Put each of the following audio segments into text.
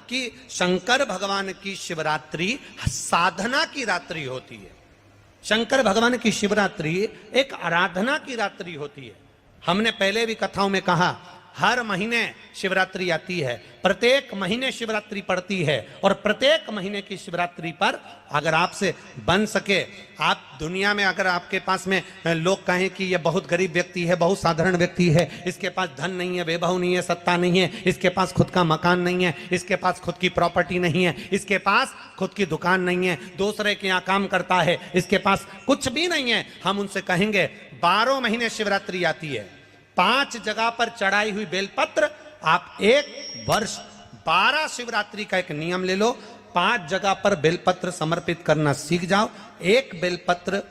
कि शंकर भगवान की शिवरात्रि साधना की रात्रि होती है। शंकर भगवान की शिवरात्रि एक आराधना की रात्रि होती है। हमने पहले भी कथाओं में कहा, हर महीने शिवरात्रि आती है, प्रत्येक महीने शिवरात्रि पड़ती है, और प्रत्येक महीने की शिवरात्रि पर अगर आपसे बन सके, आप दुनिया में अगर आपके पास में लोग कहें कि ये बहुत गरीब व्यक्ति है, बहुत साधारण व्यक्ति है, इसके पास धन नहीं है, वैभव नहीं है, सत्ता नहीं है, इसके पास खुद का मकान नहीं है, इसके पास खुद की प्रॉपर्टी नहीं है, इसके पास खुद की दुकान नहीं है, दूसरे के यहाँ काम करता है, इसके पास कुछ भी नहीं है, हम उनसे कहेंगे 12 महीने शिवरात्रि आती है, 5 जगह पर चढ़ाई हुई बेलपत्र, आप एक वर्ष 12 शिवरात्रि का एक नियम ले लो, 5 जगह पर बेलपत्र समर्पित करना सीख जाओ। एक बेलपत्र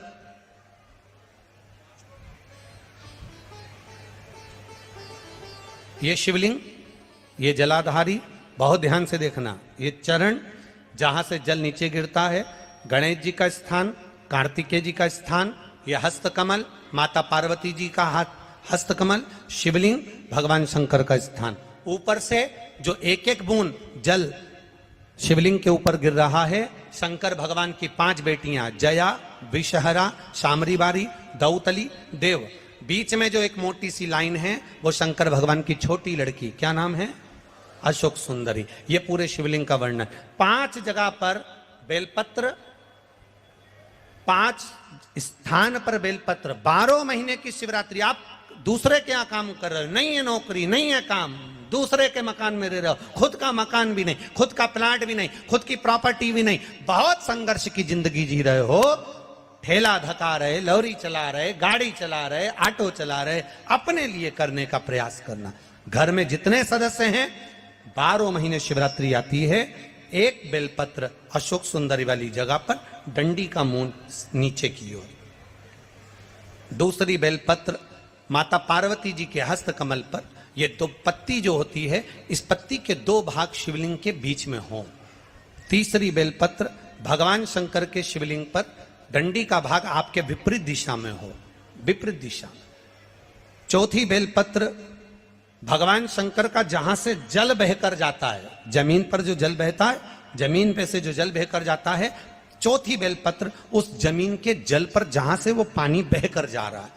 ये शिवलिंग, ये जलाधारी, बहुत ध्यान से देखना, ये चरण जहां से जल नीचे गिरता है, गणेश जी का स्थान, कार्तिकेय जी का स्थान, ये हस्तकमल माता पार्वती जी का हाथ हस्तकमल, शिवलिंग भगवान शंकर का स्थान। ऊपर से जो एक एक बूंद जल शिवलिंग के ऊपर गिर रहा है, शंकर भगवान की 5 बेटियां जया, विषहरा, शामरीबारी, दौतली, देव। बीच में जो एक मोटी सी लाइन है वो शंकर भगवान की छोटी लड़की, क्या नाम है? अशोक सुंदरी। ये पूरे शिवलिंग का वर्णन। 5 जगह पर बेलपत्र, 5 स्थान पर बेलपत्र, 12 महीने की शिवरात्रि। आप दूसरे के यहाँ काम कर रहे हो, नहीं है नौकरी, नहीं है काम, दूसरे के मकान में रह रहे हो, खुद का मकान भी नहीं, खुद का प्लाट भी नहीं, खुद की प्रॉपर्टी भी नहीं, बहुत संघर्ष की जिंदगी जी रहे हो, ठेला धका रहे, लॉरी चला रहे, गाड़ी चला रहे, ऑटो चला रहे, अपने लिए करने का प्रयास करना। घर में जितने सदस्य हैं, 12 महीने शिवरात्रि आती है, एक बेलपत्र अशोक सुंदरी वाली जगह पर, डंडी का मुंह नीचे की ओर। दूसरी बेलपत्र माता पार्वती जी के हस्त कमल पर, ये 2 पत्ती जो होती है, इस पत्ती के 2 भाग शिवलिंग के बीच में हो। तीसरी बेलपत्र भगवान शंकर के शिवलिंग पर, डंडी का भाग आपके विपरीत दिशा में हो, विपरीत दिशा। चौथी बेलपत्र भगवान शंकर का जहां से जल बहकर जाता है, जमीन पर जो जल बहता है, जमीन पे से जो जल बहकर जाता है, चौथी बेलपत्र उस जमीन के जल पर जहां से वो पानी बहकर जा रहा है,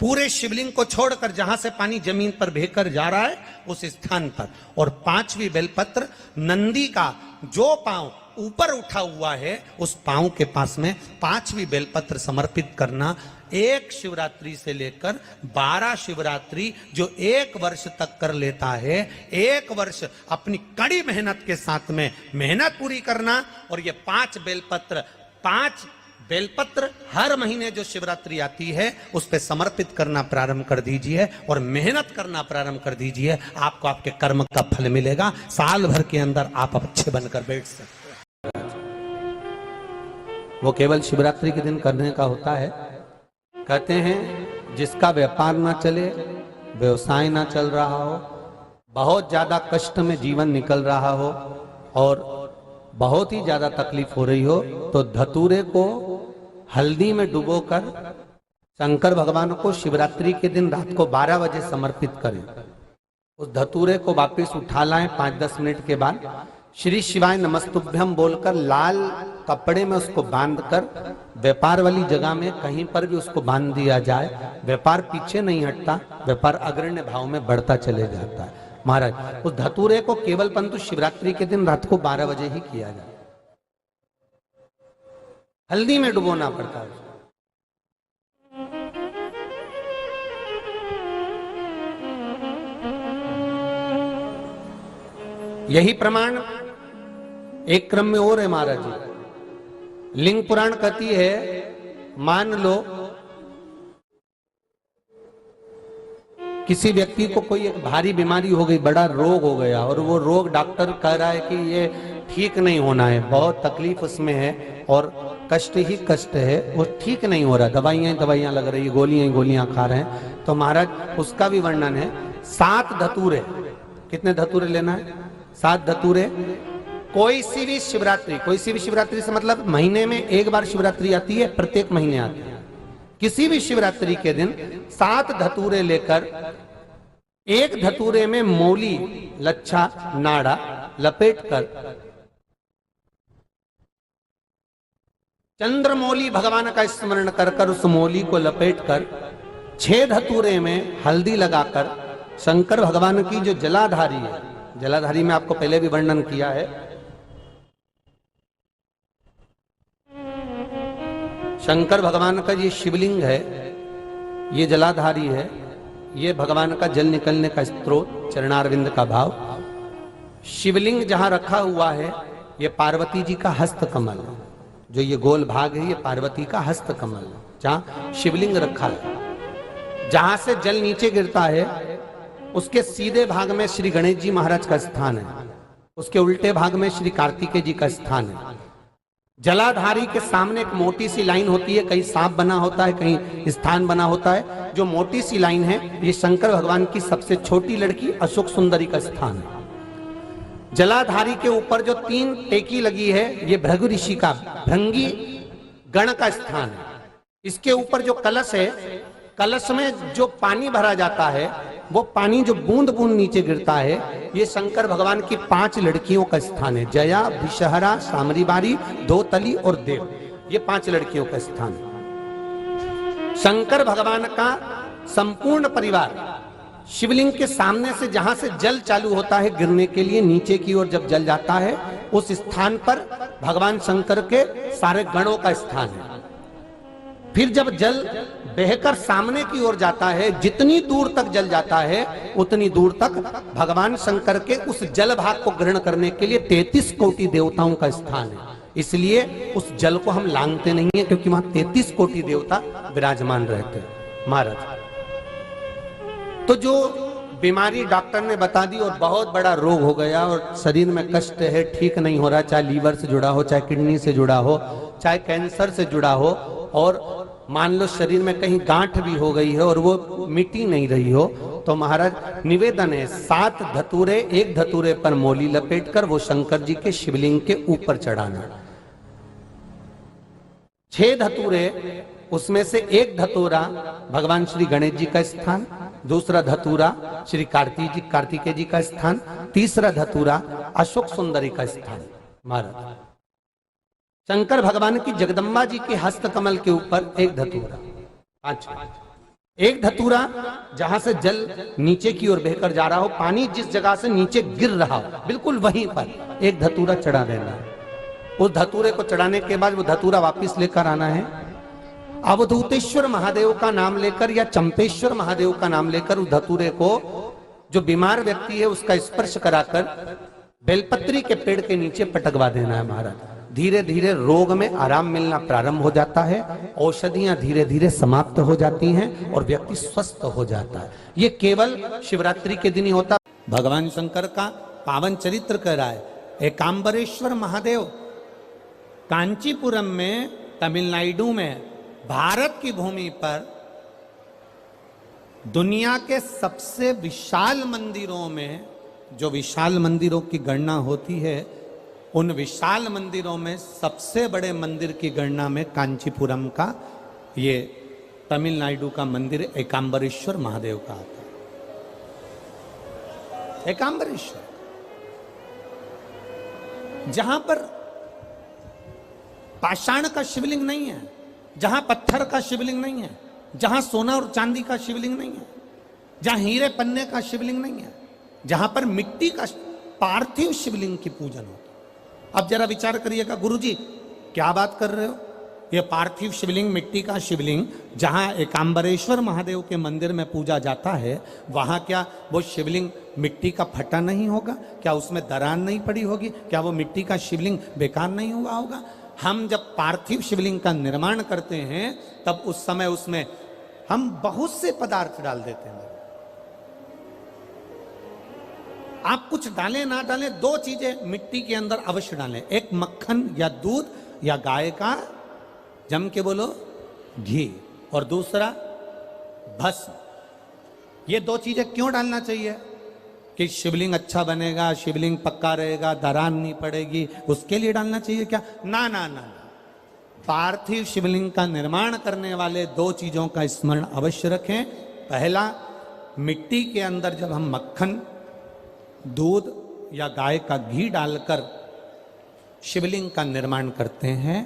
पूरे शिवलिंग को छोड़कर जहां से पानी जमीन पर बहकर जा रहा है उस स्थान पर। और 5वीं बेलपत्र नंदी का जो पांव ऊपर उठा हुआ है, उस पांव के पास में 5वीं बेलपत्र समर्पित करना। एक शिवरात्रि से लेकर 12 शिवरात्रि जो 1 वर्ष तक कर लेता है, 1 वर्ष अपनी कड़ी मेहनत के साथ में मेहनत पूरी करना। और ये 5 बेलपत्र हर महीने जो शिवरात्रि आती है उस पे समर्पित करना प्रारंभ कर दीजिए और मेहनत करना प्रारंभ कर दीजिए। आपको आपके कर्म का फल मिलेगा। साल भर के अंदर आप अच्छे बनकर बैठ सकते हैं। वो केवल शिवरात्रि के दिन करने का होता है। कहते हैं जिसका व्यापार ना चले, व्यवसाय ना चल रहा हो, बहुत ज्यादा कष्ट में जीवन निकल रहा हो और बहुत ही ज्यादा तकलीफ हो रही हो, तो धतूरे को हल्दी में डुबोकर शंकर भगवान को शिवरात्रि के दिन रात को 12 बजे समर्पित करें। उस धतूरे को वापस उठा लाएं 5-10 मिनट के बाद, श्री शिवाय नमस्तुभ्यम बोलकर लाल कपड़े में उसको बांधकर व्यापार वाली जगह में कहीं पर भी उसको बांध दिया जाए। व्यापार पीछे नहीं हटता, व्यापार अग्रण्य भाव में बढ़ता चले जाता है। महाराज उस धतूरे को केवल परंतु शिवरात्रि के दिन रात को 12 बजे ही किया जाए, हल्दी में डुबोना पड़ता है। यही प्रमाण एक क्रम में और है महाराज जी। लिंग पुराण कहती है, मान लो किसी व्यक्ति को कोई एक भारी बीमारी हो गई, बड़ा रोग हो गया और वो रोग डॉक्टर कह रहा है कि ये ठीक नहीं होना है, बहुत तकलीफ उसमें है और कष्ट ही कष्ट है, वो ठीक नहीं हो रहा, दवाइयां लग रही, गोलियां खा रहे हैं। तो महाराज उसका भी वर्णन है। 7 धतूरे, कितने धतूरे लेना है? 7 धतूरे। कोई सी भी शिवरात्रि से मतलब महीने में 1 बार शिवरात्रि आती है, प्रत्येक महीने आती है। किसी भी शिवरात्रि के दिन 7 धतूरे लेकर, एक धतूरे में मौली, लच्छा, नाड़ा लपेटकर चंद्रमौली भगवान का स्मरण कर कर उस मौली को लपेटकर 6 धतूरे में हल्दी लगाकर शंकर भगवान की जो जलाधारी है, जलाधारी में आपको पहले भी वर्णन किया है, शंकर भगवान का ये शिवलिंग है, ये जलाधारी है, ये भगवान का जल निकलने का स्रोत, चरणारविंद का भाव। शिवलिंग जहां रखा हुआ है ये पार्वती जी का हस्त कमल है, जो ये गोल भाग है ये पार्वती का हस्त कमल है, जहां शिवलिंग रखा है। जहां से जल नीचे गिरता है उसके सीधे भाग में श्री गणेश जी महाराज का स्थान है, उसके उल्टे भाग में श्री कार्तिकेय जी का स्थान है। जलाधारी के सामने एक मोटी सी लाइन होती है, कहीं सांप बना होता है, कहीं स्थान बना होता है। जो मोटी सी लाइन है ये शंकर भगवान की सबसे छोटी लड़की अशोक सुंदरी का स्थान है। जलाधारी के ऊपर जो 3 टेकी लगी है ये भृगु ऋषि का भृंगी गण का स्थान है। इसके ऊपर जो कलश है, कलश में जो पानी भरा जाता है वो पानी जो बूंद बूंद नीचे गिरता है ये शंकर भगवान की 5 लड़कियों का स्थान है। जया, विषहरा, सामरीबारी, धोतली और देव, ये 5 लड़कियों का स्थान है। शंकर भगवान का संपूर्ण परिवार शिवलिंग के सामने से जहां से जल चालू होता है गिरने के लिए नीचे की ओर जब जल जाता है उस स्थान पर भगवान शंकर के सारे गणों का स्थान है। फिर जब जल बहकर सामने की ओर जाता है, जितनी दूर तक जल जाता है उतनी दूर तक भगवान शंकर के उस जल भाग को ग्रहण करने के लिए 33 कोटि देवताओं का स्थान है। इसलिए उस जल को हम लांघते नहीं है क्योंकि वहां 33 कोटि देवता विराजमान रहते हैं महाराज। तो जो बीमारी डॉक्टर ने बता दी और बहुत बड़ा रोग हो गया और शरीर में कष्ट है, ठीक नहीं हो रहा, चाहे लीवर से जुड़ा हो, चाहे किडनी से जुड़ा हो, चाहे कैंसर से जुड़ा हो, और मान लो शरीर में कहीं गांठ भी हो गई है और वो मिटी नहीं रही हो, तो महाराज निवेदन है 7 धतूरे, 1 धतूरे पर मौली लपेटकर वो शंकर जी के शिवलिंग के ऊपर चढ़ाना। 6 धतूरे, उसमें से 1 धतूरा भगवान श्री गणेश जी का स्थान, दूसरा धतूरा श्री कार्तिकेय जी का स्थान, तीसरा धतूरा अशोक सुंदरी का स्थान। महाराज शंकर भगवान की जगदम्बा जी के हस्त कमल के ऊपर 1 धतूरा। अच्छा, 1 धतूरा जहां से जल नीचे की ओर बहकर जा रहा हो, पानी जिस जगह से नीचे गिर रहा हो बिल्कुल वहीं पर 1 धतूरा चढ़ा देना है। उस धतूरे को चढ़ाने के बाद वो धतूरा वापिस लेकर आना है। अवधूतेश्वर महादेव का नाम लेकर या चंपेश्वर महादेव का नाम लेकर उस धतूरे को जो बीमार व्यक्ति है उसका स्पर्श कराकर बेलपत्री के पेड़ के नीचे पटकवा देना है महाराज। धीरे धीरे रोग में आराम मिलना प्रारंभ हो जाता है, औषधियां धीरे धीरे समाप्त हो जाती हैं और व्यक्ति स्वस्थ हो जाता है। ये केवल शिवरात्रि के दिन ही होता। भगवान शंकर का पावन चरित्र कह रहा है। एकांबरेश्वर महादेव कांचीपुरम में, तमिलनाडु में, भारत की भूमि पर दुनिया के सबसे विशाल मंदिरों में, जो विशाल मंदिरों की गणना होती है, उन विशाल मंदिरों में सबसे बड़े मंदिर की गणना में कांचीपुरम का ये तमिलनाडु का मंदिर एकांबरेश्वर महादेव का आता है। एकांबरेश्वर, जहां पर पाषाण का शिवलिंग नहीं है, जहां पत्थर का शिवलिंग नहीं है, जहां सोना और चांदी का शिवलिंग नहीं है, जहां हीरे पन्ने का शिवलिंग नहीं है, जहां पर मिट्टी का पार्थिव शिवलिंग की पूजन होता है। अब जरा विचार करिएगा, गुरुजी क्या बात कर रहे हो, ये पार्थिव शिवलिंग, मिट्टी का शिवलिंग जहां एकांबरेश्वर महादेव के मंदिर में पूजा जाता है, वहां क्या वो शिवलिंग मिट्टी का फटा नहीं होगा? क्या उसमें दरार नहीं पड़ी होगी? क्या वो मिट्टी का शिवलिंग बेकार नहीं हुआ होगा? हम जब पार्थिव शिवलिंग का निर्माण करते हैं तब उस समय उसमें हम बहुत से पदार्थ डाल देते हैं। आप कुछ डालें ना डालें, 2 चीजें मिट्टी के अंदर अवश्य डालें, एक मक्खन या दूध या गाय का, जम के बोलो, घी, और दूसरा भस्म। ये 2 चीजें क्यों डालना चाहिए? कि शिवलिंग अच्छा बनेगा, शिवलिंग पक्का रहेगा, दरार नहीं पड़ेगी, उसके लिए डालना चाहिए क्या? ना ना ना, पार्थिव शिवलिंग का निर्माण करने वाले 2 चीजों का स्मरण अवश्य रखें। पहला, मिट्टी के अंदर जब हम मक्खन, दूध या गाय का घी डालकर शिवलिंग का निर्माण करते हैं।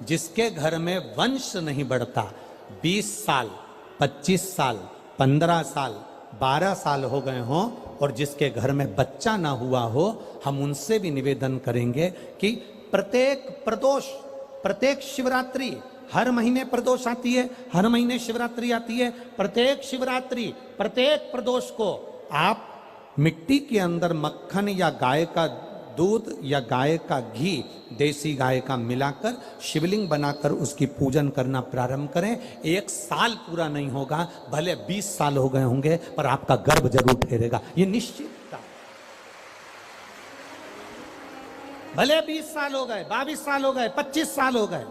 जिसके घर में वंश नहीं बढ़ता, 20 साल 25 साल 15 साल 12 साल हो गए हों और जिसके घर में बच्चा ना हुआ हो, हम उनसे भी निवेदन करेंगे कि प्रत्येक प्रदोष, प्रत्येक शिवरात्रि, हर महीने प्रदोष आती है, हर महीने शिवरात्रि आती है, प्रत्येक शिवरात्रि प्रत्येक प्रदोष को आप मिट्टी के अंदर मक्खन या गाय का दूध या गाय का घी, देसी गाय का मिलाकर शिवलिंग बनाकर उसकी पूजन करना प्रारंभ करें। 1 साल पूरा नहीं होगा, भले 20 साल हो गए होंगे, पर आपका गर्भ जरूर ठहरेगा, ये निश्चित था। भले 20 साल हो गए, 22 साल हो गए, 25 साल हो गए,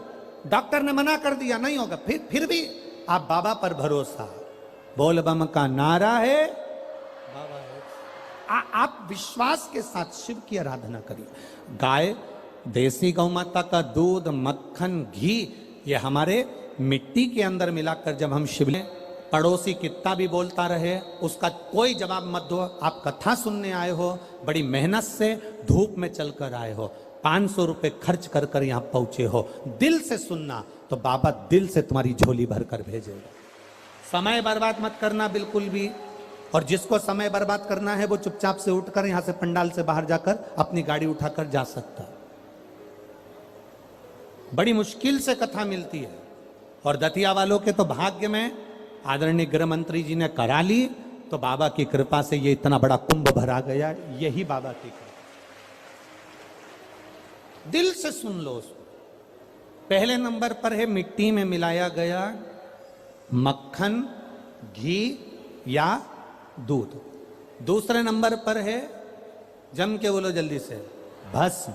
डॉक्टर ने मना कर दिया नहीं होगा, फिर भी आप बाबा पर भरोसा, बोल बम का नारा है, बाबा है। आप विश्वास के साथ शिव की आराधना करिए। गाय, देसी गौ माता का दूध, मक्खन, घी, ये हमारे मिट्टी के अंदर मिलाकर जब हम शिवलिंग, पड़ोसी कितना भी बोलता रहे उसका कोई जवाब मत दो। आप कथा सुनने आए हो, बड़ी मेहनत से धूप में चलकर आए हो, 500 रुपए खर्च कर कर यहां पहुंचे हो, दिल से सुनना तो बाबा दिल से तुम्हारी झोली भर कर भेजेगा। समय बर्बाद मत करना बिल्कुल भी। और जिसको समय बर्बाद करना है वो चुपचाप से उठकर यहां से पंडाल से बाहर जाकर अपनी गाड़ी उठाकर जा सकता। बड़ी मुश्किल से कथा मिलती है और दतिया वालों के तो भाग्य में आदरणीय गृह मंत्री जी ने करा ली, तो बाबा की कृपा से ये इतना बड़ा कुंभ भरा गया। यही बाबा की कृपा। दिल से सुन लो उसको। पहले नंबर पर है मिट्टी में मिलाया गया मक्खन, घी या दूध। दूसरे नंबर पर है, जम के बोलो जल्दी से, भस्म।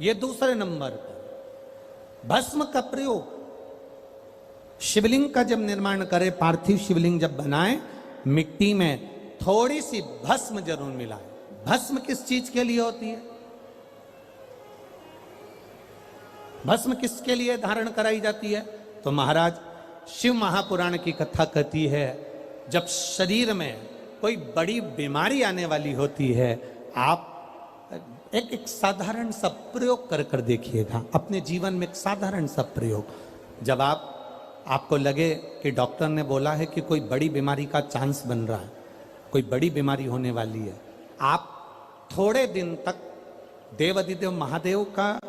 ये दूसरे नंबर पर भस्म का प्रयोग। शिवलिंग का जब निर्माण करे, पार्थिव शिवलिंग जब बनाए, मिट्टी में थोड़ी सी भस्म जरूर मिलाए। भस्म किस चीज के लिए होती है? भस्म किसके लिए धारण कराई जाती है? तो महाराज शिव महापुराण की कथा कहती है, जब शरीर में कोई बड़ी बीमारी आने वाली होती है, आप एक साधारण सा प्रयोग कर कर देखिएगा अपने जीवन में। एक साधारण सा प्रयोग, जब आपको लगे कि डॉक्टर ने बोला है कि कोई बड़ी बीमारी का चांस बन रहा है, कोई बड़ी बीमारी होने वाली है, आप थोड़े दिन तक देवाधिदेव महादेव का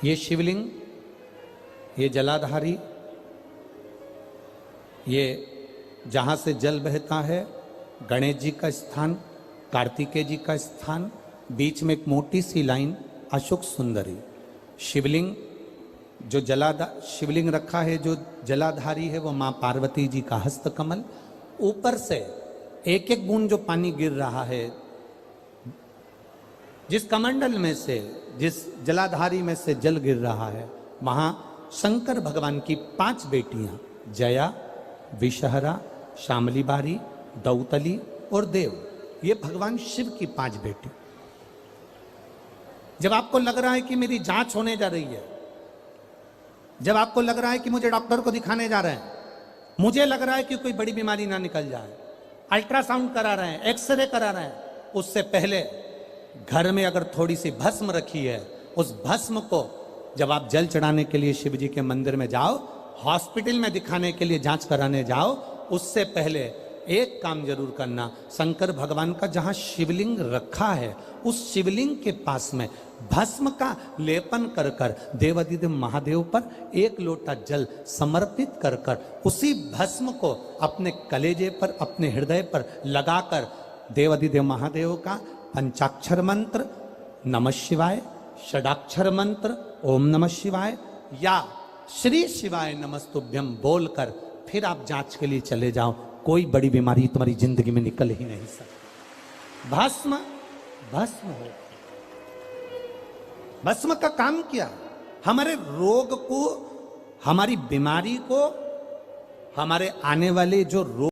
ये शिवलिंग, ये जलाधारी, ये जहाँ से जल बहता है, गणेश जी का स्थान, कार्तिकेय जी का स्थान, बीच में एक मोटी सी लाइन अशोक सुंदरी, शिवलिंग जो शिवलिंग रखा है, जो जलाधारी है वो माँ पार्वती जी का हस्तकमल, ऊपर से एक एक बूंद जो पानी गिर रहा है, जिस कमंडल में से, जिस जलाधारी में से जल गिर रहा है, वहां शंकर भगवान की 5 बेटियां, जया, विषहरा, शामली बारी, दौतली और देव, ये भगवान शिव की 5 बेटी। जब आपको लग रहा है कि मेरी जांच होने जा रही है, जब आपको लग रहा है कि मुझे डॉक्टर को दिखाने जा रहे हैं, मुझे लग रहा है कि कोई बड़ी बीमारी ना निकल जाए, अल्ट्रासाउंड करा रहे हैं, एक्सरे करा रहे हैं, उससे पहले घर में अगर थोड़ी सी भस्म रखी है, उस भस्म को जब आप जल चढ़ाने के लिए शिव जी के मंदिर में जाओ, हॉस्पिटल में दिखाने के लिए जांच कराने जाओ, उससे पहले एक काम जरूर करना, शंकर भगवान का जहां शिवलिंग रखा है, उस शिवलिंग के पास में भस्म का लेपन कर कर देवाधिदेव महादेव पर 1 लोटा जल समर्पित कर कर उसी भस्म को अपने कलेजे पर, अपने हृदय पर लगाकर देवाधिदेव महादेव का पंचाक्षर मंत्र नमः शिवाय, षडाक्षर मंत्र ओम नमः शिवाय या श्री शिवाय नमस्तुभ्यम बोलकर फिर आप जांच के लिए चले जाओ। कोई बड़ी बीमारी तुम्हारी जिंदगी में निकल ही नहीं सकती। भस्म हो। भस्म का काम क्या? हमारे रोग को, हमारी बीमारी को, हमारे आने वाले जो रोग